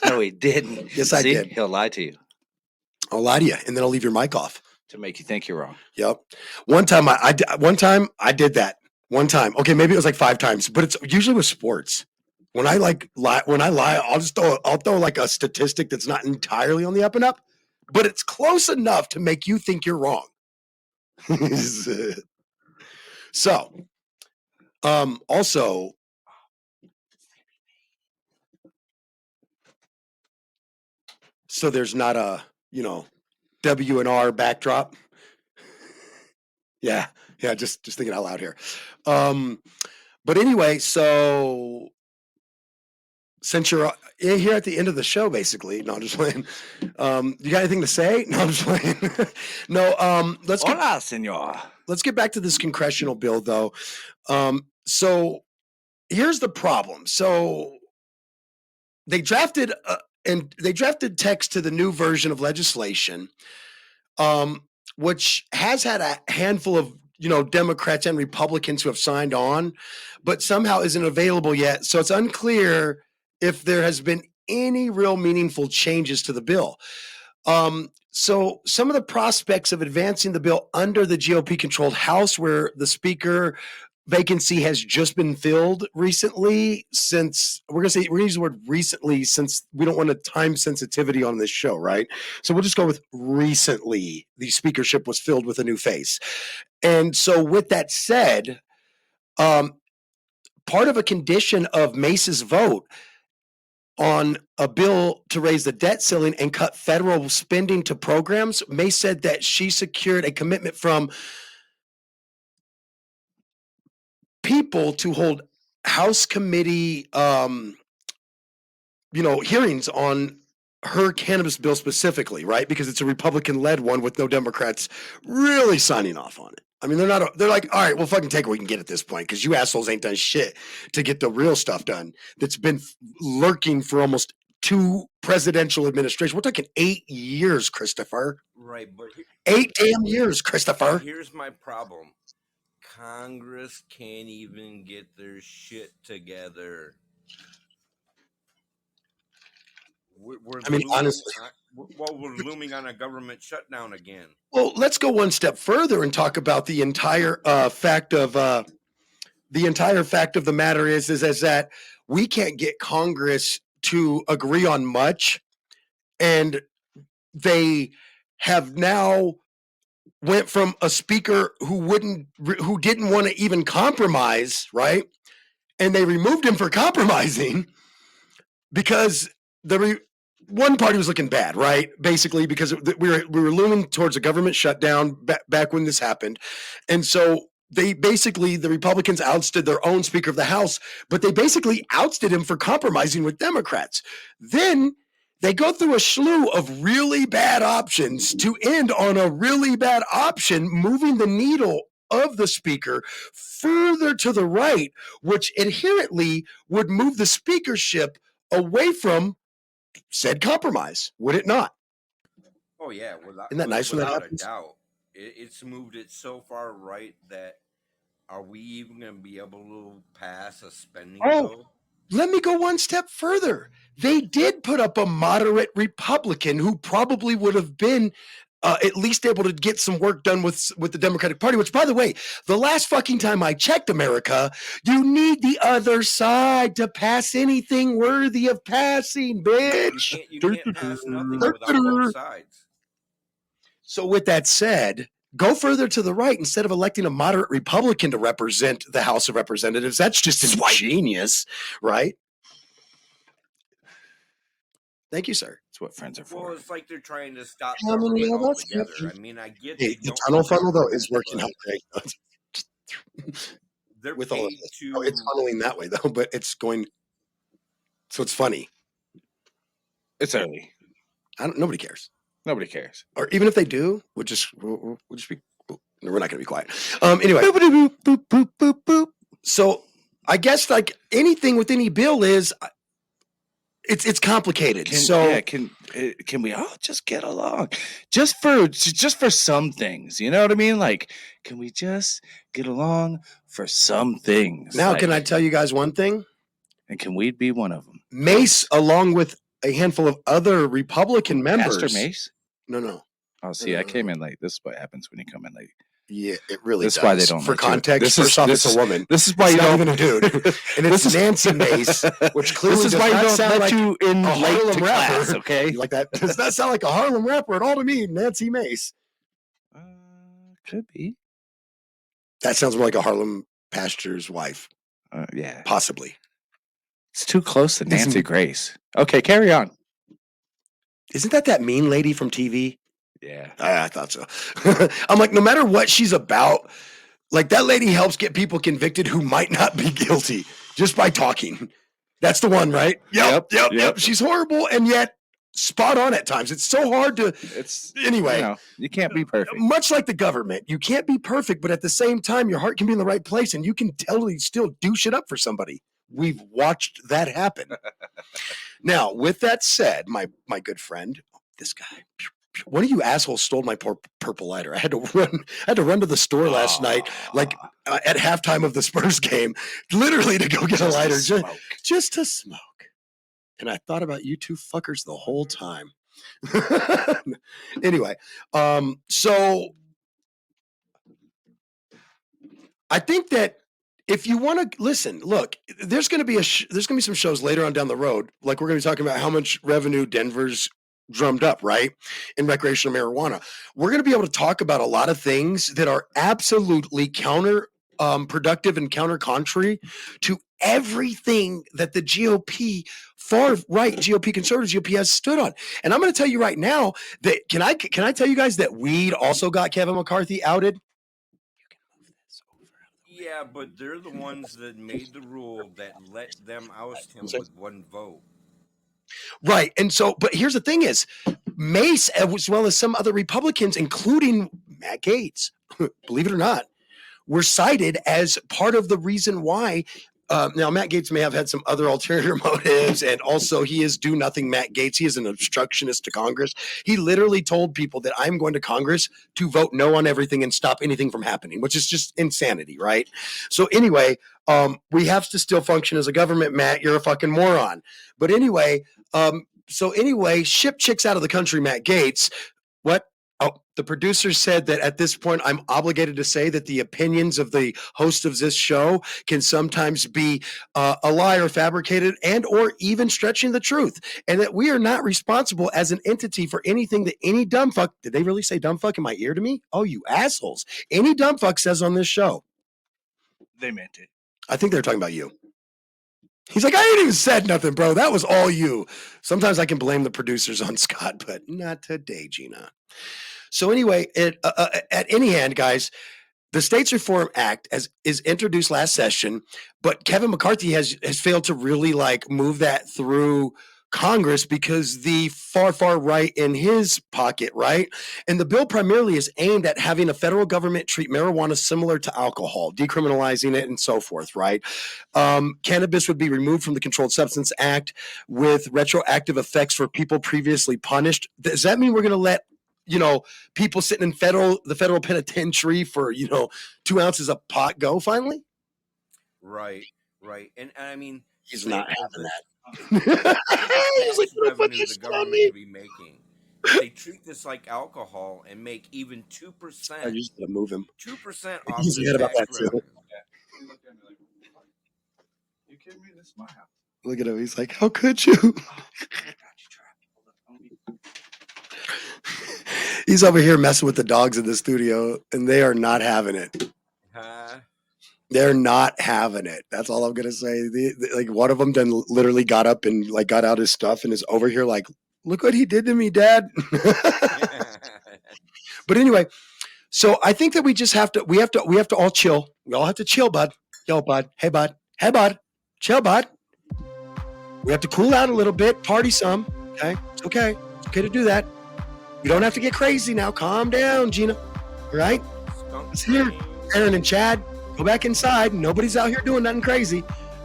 Speaker 10: No, he didn't.
Speaker 5: Yes, I did.
Speaker 10: He'll lie to you.
Speaker 5: I'll lie to you, and then I'll leave your mic off
Speaker 10: to make you think you're wrong.
Speaker 5: Yep. One time I did that. One time. Okay, maybe it was 5 times, but it's usually with sports. When I lie, I'll throw a statistic that's not entirely on the up and up, but it's close enough to make you think you're wrong. So, also, so there's not a, W&R backdrop. Yeah, just thinking out loud here. But anyway, so since you're here at the end of the show, basically, no, I'm just playing. You got anything to say? No, I'm just playing. No,
Speaker 10: Hola, senor.
Speaker 5: Let's get back to this congressional bill, though. So here's the problem. So they drafted text to the new version of legislation, which has had a handful of Democrats and Republicans who have signed on, but somehow isn't available yet. So it's unclear if there has been any real meaningful changes to the bill. So some of the prospects of advancing the bill under the GOP-controlled House, where the Speaker vacancy has just been filled recently, since we're gonna use the word recently, since we don't want a time sensitivity on this show, right? So we'll just go with recently. The speakership was filled with a new face. And so with that said, part of a condition of Mace's vote on a bill to raise the debt ceiling and cut federal spending to programs, Mace said that she secured a commitment from people to hold House committee, hearings on her cannabis bill specifically, right? Because it's a Republican-led one with no Democrats really signing off on it. I mean, they're like, all right, we'll fucking take what we can get at this point, because you assholes ain't done shit to get the real stuff done that's been lurking for almost 2 presidential administrations. We're talking 8 years, Christopher.
Speaker 6: Right, but
Speaker 5: 8 damn years, Christopher.
Speaker 6: Here's my problem. Congress can't even get their shit together.
Speaker 5: Honestly.
Speaker 6: We're looming on a government shutdown again.
Speaker 5: Well, let's go one step further and talk about the entire fact of the matter is that we can't get Congress to agree on much, and they have now went from a speaker who didn't want to even compromise, right? And they removed him for compromising because one party was looking bad, right? Basically, because we were looming towards a government shutdown back when this happened. And so the Republicans ousted their own Speaker of the House, but they basically ousted him for compromising with Democrats. Then They go through a slew of really bad options to end on a really bad option, moving the needle of the speaker further to the right, which inherently would move the speakership away from said compromise, would it not?
Speaker 6: Oh yeah,
Speaker 5: Isn't that nice when that
Speaker 6: without a
Speaker 5: happens?
Speaker 6: doubt. It's moved it so far right that are we even going to be able to pass a spending bill?
Speaker 5: Let me go one step further. They did put up a moderate Republican who probably would have been at least able to get some work done with the Democratic Party, which, by the way, the last fucking time I checked, America, you need the other side to pass anything worthy of passing, bitch.
Speaker 6: You can't pass nothing without both sides.
Speaker 5: So with that said, go further to the right instead of electing a moderate Republican to represent the House of Representatives. That's just ingenious, right? Thank you, sir.
Speaker 10: That's what friends are for.
Speaker 6: Well, it's like they're trying to stop
Speaker 5: How many
Speaker 6: government
Speaker 5: of us
Speaker 6: altogether.
Speaker 5: have-
Speaker 6: I mean, I get
Speaker 5: Hey,
Speaker 6: they
Speaker 5: the
Speaker 6: don't
Speaker 5: tunnel
Speaker 6: want
Speaker 5: funnel, though,
Speaker 6: government,
Speaker 5: is working
Speaker 6: but
Speaker 5: out great.
Speaker 6: they're
Speaker 5: With all of
Speaker 6: paid
Speaker 5: this.
Speaker 6: to.
Speaker 5: Oh, it's funneling that way, though, but it's going. So it's funny.
Speaker 10: It's early.
Speaker 5: Nobody cares.
Speaker 10: Nobody cares.
Speaker 5: Or even if they do, we'll just be. No, we're not going to be quiet. Anyway. So I guess like anything with any bill is, it's complicated.
Speaker 10: Can we all just get along? Just for some things, you know what I mean? Like, can we just get along for some things?
Speaker 5: Now,
Speaker 10: like,
Speaker 5: can I tell you guys one thing?
Speaker 10: And can weed be one of them?
Speaker 5: Mace, along with a handful of other Republican members.
Speaker 10: Pastor Mace?
Speaker 5: No.
Speaker 10: Oh, see, I came in late. This is what happens when you come in late.
Speaker 5: Yeah, it really
Speaker 10: This
Speaker 5: does.
Speaker 10: is why they don't
Speaker 5: For
Speaker 10: let you.
Speaker 5: context, first off, it's a woman.
Speaker 10: This is why
Speaker 5: It's
Speaker 10: you
Speaker 5: not
Speaker 10: don't
Speaker 5: even a dude. And it's Nancy Mace, which clearly
Speaker 10: This is
Speaker 5: does
Speaker 10: why you
Speaker 5: not
Speaker 10: don't
Speaker 5: sound
Speaker 10: let
Speaker 5: like
Speaker 10: you in
Speaker 5: a
Speaker 10: late
Speaker 5: Harlem
Speaker 10: to
Speaker 5: rapper.
Speaker 10: class, okay?
Speaker 5: You like that? Does that sound like a Harlem rapper at all to me, Nancy Mace?
Speaker 10: Could be.
Speaker 5: That sounds more like a Harlem pastor's wife.
Speaker 10: Yeah.
Speaker 5: Possibly.
Speaker 10: It's too close to Nancy Grace. Okay, carry on.
Speaker 5: Isn't that mean lady from TV?
Speaker 10: Yeah.
Speaker 5: I thought so. I'm like, no matter what she's about, like that lady helps get people convicted who might not be guilty just by talking. That's the one, right? Yep. She's horrible and yet spot on at times. It's so hard to. Anyway.
Speaker 10: You can't be perfect.
Speaker 5: Much like the government, you can't be perfect, but at the same time, your heart can be in the right place and you can totally still do shit up for somebody. We've watched that happen. Now, with that said, my good friend, this guy. One of you assholes stole my purple lighter. I had to run to the store last night, like at halftime of the Spurs game, literally to go get a lighter, just to smoke. And I thought about you two fuckers the whole time. Anyway, so I think that if you want to listen, look, there's going to be some shows later on down the road, like we're going to be talking about how much revenue Denver's drummed up, right, in recreational marijuana. We're going to be able to talk about a lot of things that are absolutely productive and counter-contrary to everything that the GOP, far-right GOP, conservative GOP has stood on. And I'm going to tell you right now that, can I tell you guys that weed also got Kevin McCarthy outed?
Speaker 6: Yeah, but they're the ones that made the rule that let them oust him with one vote.
Speaker 5: Right. And so, but here's the thing is, Mace, as well as some other Republicans, including Matt Gaetz, believe it or not, were cited as part of the reason why. Now, Matt Gaetz may have had some other ulterior motives, and also he is do nothing Matt Gaetz. He is an obstructionist to Congress. He literally told people that I'm going to Congress to vote no on everything and stop anything from happening, which is just insanity, right? So anyway, we have to still function as a government, Matt. You're a fucking moron. But anyway, ship chicks out of the country, Matt Gaetz. What? Oh, the producer said that at this point, I'm obligated to say that the opinions of the host of this show can sometimes be a lie or fabricated and or even stretching the truth. And that we are not responsible as an entity for anything that any dumb fuck, did they really say dumb fuck in my ear to me? Oh, you assholes. Any dumb fuck says on this show.
Speaker 10: They meant it.
Speaker 5: I think they're talking about you. He's like, I ain't even said nothing, bro. That was all you. Sometimes I can blame the producers on Scott, but not today, Gina. So anyway, at any hand, guys, the States Reform Act is introduced last session, but Kevin McCarthy has failed to really like move that through Congress because the far right in his pocket, right? And the bill primarily is aimed at having a federal government treat marijuana similar to alcohol, decriminalizing it and so forth, right? Cannabis would be removed from the Controlled Substance Act with retroactive effects for people previously punished. Does that mean we're going to let people sitting in the federal penitentiary for 2 ounces of pot go finally?
Speaker 6: Right. And I mean,
Speaker 5: he's not having that.
Speaker 6: He's like, revenue the government could be making. If they treat this like alcohol and make even 2%.
Speaker 5: I just gotta move him.
Speaker 6: 2% off
Speaker 5: He's
Speaker 6: the
Speaker 5: mad about that
Speaker 6: tax
Speaker 5: too.
Speaker 6: revenue.
Speaker 10: You kidding me? This is my house.
Speaker 5: Look at him. He's like, how could you? He's over here messing with the dogs in the studio, and they are not having it. They're not having it. That's all I'm gonna say. Like one of them then literally got up and like got out his stuff and is over here like, look what he did to me, Dad. But anyway, so I think that we have to all chill. We all have to chill, bud. Yo, bud. Hey, bud. Chill, bud. We have to cool out a little bit, party some. Okay, it's okay. It's okay to do that. You don't have to get crazy now. Calm down, Gina. All right? It's here. Aaron and Chad, go back inside. Nobody's out here doing nothing crazy.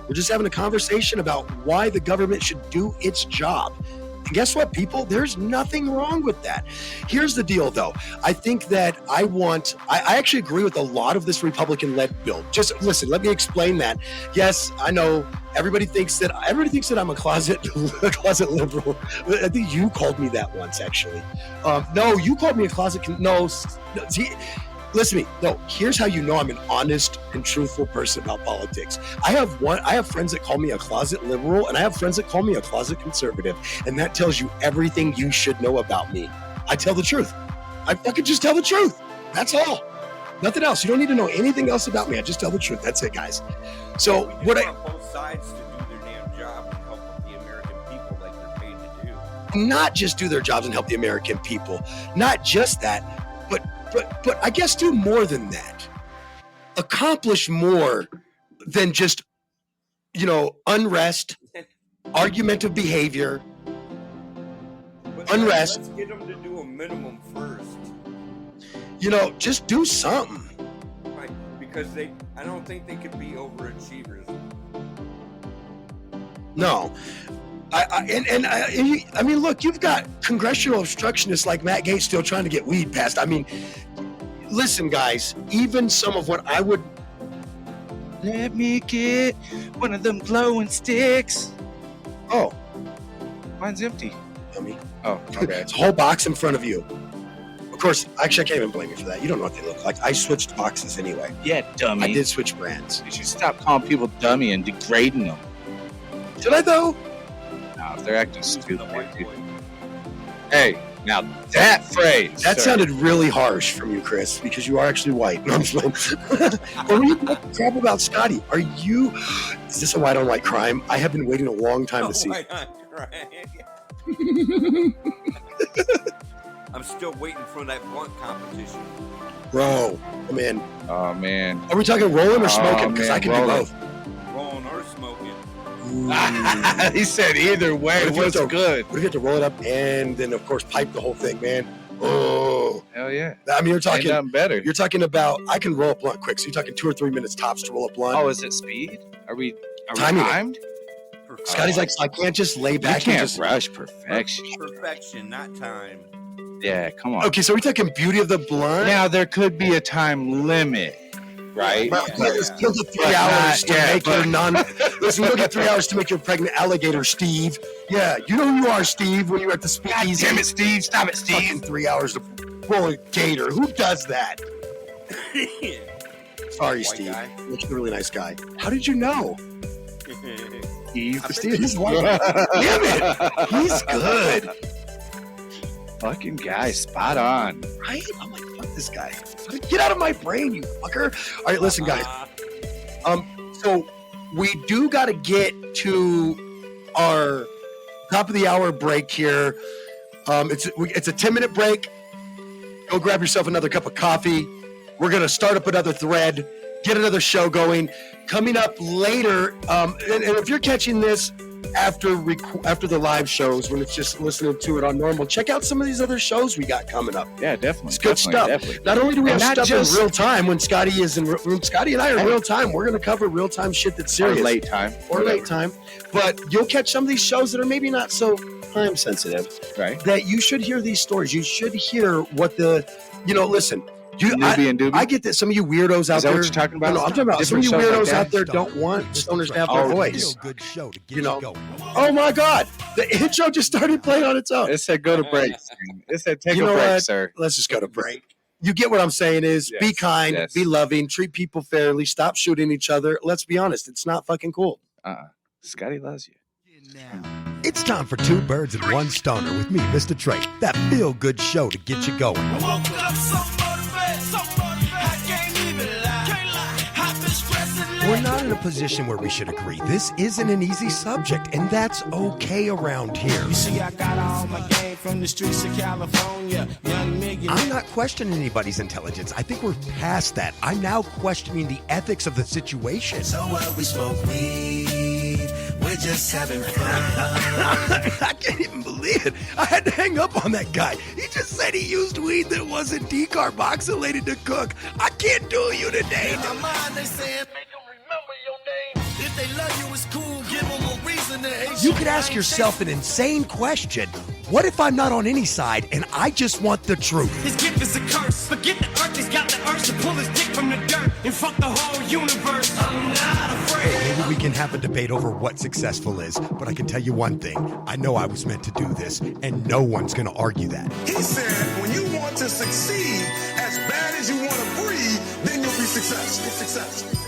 Speaker 5: We're just having a conversation about why the government should do its job. And guess what, people? There's nothing wrong with that. Here's the deal, though. I think that I actually agree with a lot of this Republican-led bill. Just listen, let me explain that. Yes, I know everybody thinks that I'm a closet liberal. I think you called me that once, actually. No, you called me a closet. See, listen to me. No, here's how you know I'm an honest and truthful person about politics. I have friends that call me a closet liberal, and I have friends that call me a closet conservative, and that tells you everything you should know about me. I tell the truth. I fucking just tell the truth. That's all. Nothing else. You don't need to know anything else about me. I just tell the truth. That's it, guys. So
Speaker 6: what I want both sides to do their damn job and help the American people like they're paid to do.
Speaker 5: Not just do their jobs and help the American people. Not just that, but I guess do more than that. Accomplish more than just, unrest, argumentative behavior, unrest.
Speaker 6: Let's get them to do a minimum first.
Speaker 5: Just do something.
Speaker 6: Right, because I don't think they could be overachievers.
Speaker 5: No. I mean, look, you've got congressional obstructionists like Matt Gaetz still trying to get weed passed. I mean, listen, guys, even some of what I would...
Speaker 10: Let me get one of them glowing sticks.
Speaker 5: Oh.
Speaker 10: Mine's empty.
Speaker 5: Dummy.
Speaker 10: Oh, okay.
Speaker 5: It's a whole box in front of you. Of course, actually, I can't even blame you for that. You don't know what they look like. I switched boxes anyway.
Speaker 10: Yeah, dummy.
Speaker 5: I did switch brands.
Speaker 10: You should stop calling people dummy and degrading them.
Speaker 5: Should I, though?
Speaker 10: No, if they're acting stupid. Hey, now that phrase.
Speaker 5: That sounded really harsh from you, Chris, because you are actually white. No, I'm just playing. Or were you crap about Scotty? Is this a white on white crime? I have been waiting a long time to see.
Speaker 6: White on crime. I'm still waiting for that blunt competition.
Speaker 5: Bro, I'm in.
Speaker 10: Oh, man.
Speaker 5: Are we talking rolling or smoking? Because I can do both.
Speaker 6: Rolling or smoking.
Speaker 10: He said either way. What's good?
Speaker 5: What if you have to roll it up and then, of course, pipe the whole thing, man? Oh.
Speaker 10: Hell yeah.
Speaker 5: I mean, you're talking...
Speaker 10: Ain't nothing better.
Speaker 5: You're talking about... I can roll a blunt quick, so you're talking 2 or 3 minutes tops to roll a blunt.
Speaker 10: Oh, is it speed? Are we
Speaker 5: timed? Scotty's like, so I can't just lay back
Speaker 10: and
Speaker 5: just
Speaker 10: rush perfection.
Speaker 6: Perfection, not time.
Speaker 10: Yeah, come on.
Speaker 5: Okay, so we're talking beauty of the blunt?
Speaker 10: Now, there could be a time limit, right?
Speaker 5: You'll get 3 hours to make your Listen, you'll get 3 hours to make your pregnant alligator, Steve. Yeah, you know who you are, Steve, when you're at the speakeasy.
Speaker 10: God damn it, Steve. Stop it, Steve.
Speaker 5: Fucking 3 hours to roll a gator. Who does that? Sorry, Steve. You're a really nice guy. How did you know? Steve, he's white. Damn it. He's good.
Speaker 10: Fucking guy, spot on.
Speaker 5: Right? I'm like, fuck this guy. Get out of my brain, you fucker. All right, listen, guys. So we do got to get to our top of the hour break here. It's a 10-minute break. Go grab yourself another cup of coffee. We're going to start up another thread, get another show going. Coming up later, and if you're catching this after the live shows when it's just listening to it on normal. Check out some of these other shows we got coming up.
Speaker 10: Yeah, definitely.
Speaker 5: It's good stuff.
Speaker 10: Definitely.
Speaker 5: Not only do we
Speaker 10: And
Speaker 5: have
Speaker 10: not
Speaker 5: stuff
Speaker 10: just-
Speaker 5: in real time when Scotty is in room. Scotty and I are in real time. We're going to cover real time shit that's serious.
Speaker 10: Or late time.
Speaker 5: Or late time. But you'll catch some of these shows that are maybe not so time sensitive.
Speaker 10: Right.
Speaker 5: That you should hear these stories. You should hear what listen.
Speaker 10: Newbie and doobie?
Speaker 5: I get that some of you weirdos out
Speaker 10: Is that
Speaker 5: there.
Speaker 10: what you're talking about?
Speaker 5: No, I'm talking about some of you
Speaker 10: Different shows
Speaker 5: weirdos
Speaker 10: like
Speaker 5: out
Speaker 10: that?
Speaker 5: there don't want stoners to have their voice.
Speaker 1: Good show to get
Speaker 5: You know.
Speaker 1: you going.
Speaker 5: Oh my God! The intro just started playing on its own.
Speaker 10: It said go to break. It said take
Speaker 5: You
Speaker 10: a
Speaker 5: know
Speaker 10: break,
Speaker 5: what?
Speaker 10: sir.
Speaker 5: Let's just go to break. You get what I'm saying is be
Speaker 10: Yes,
Speaker 5: kind,
Speaker 10: yes.
Speaker 5: be loving, treat people fairly, stop shooting each other. Let's be honest, it's not fucking cool.
Speaker 10: Scotty loves you.
Speaker 1: It's time for Two Birds and One Stoner with me, Mr. Trey. That feel-good show to get you going.
Speaker 3: I woke up so motivated, I can't even lie. I've been stressing
Speaker 1: We're not in a position where we should agree. This isn't an easy subject, and that's okay around here.
Speaker 2: You see, I got all my game from the streets of California. Young nigga.
Speaker 1: I'm not questioning anybody's intelligence. I think we're past that. I'm now questioning the ethics of the situation.
Speaker 3: So what, we smoke weed, we're just having fun.
Speaker 1: I can't even believe it. I had to hang up on that guy. He just said he used weed that wasn't decarboxylated to cook. I can't do you today.
Speaker 3: In my mind, they saying, make them remember your name. If they love you, it's cool. Give them a reason to hate
Speaker 1: You could ask yourself an insane question. What if I'm not on any side and I just want the truth?
Speaker 2: His gift is a curse. Forget the earth, he's got the urge to pull his dick from the dirt and fuck the whole universe. I'm not afraid.
Speaker 1: Maybe we can have a debate over what successful is, but I can tell you one thing. I know I was meant to do this, and no one's going to argue that.
Speaker 4: He said, when you want to succeed as bad as you want to breathe, then you'll be successful.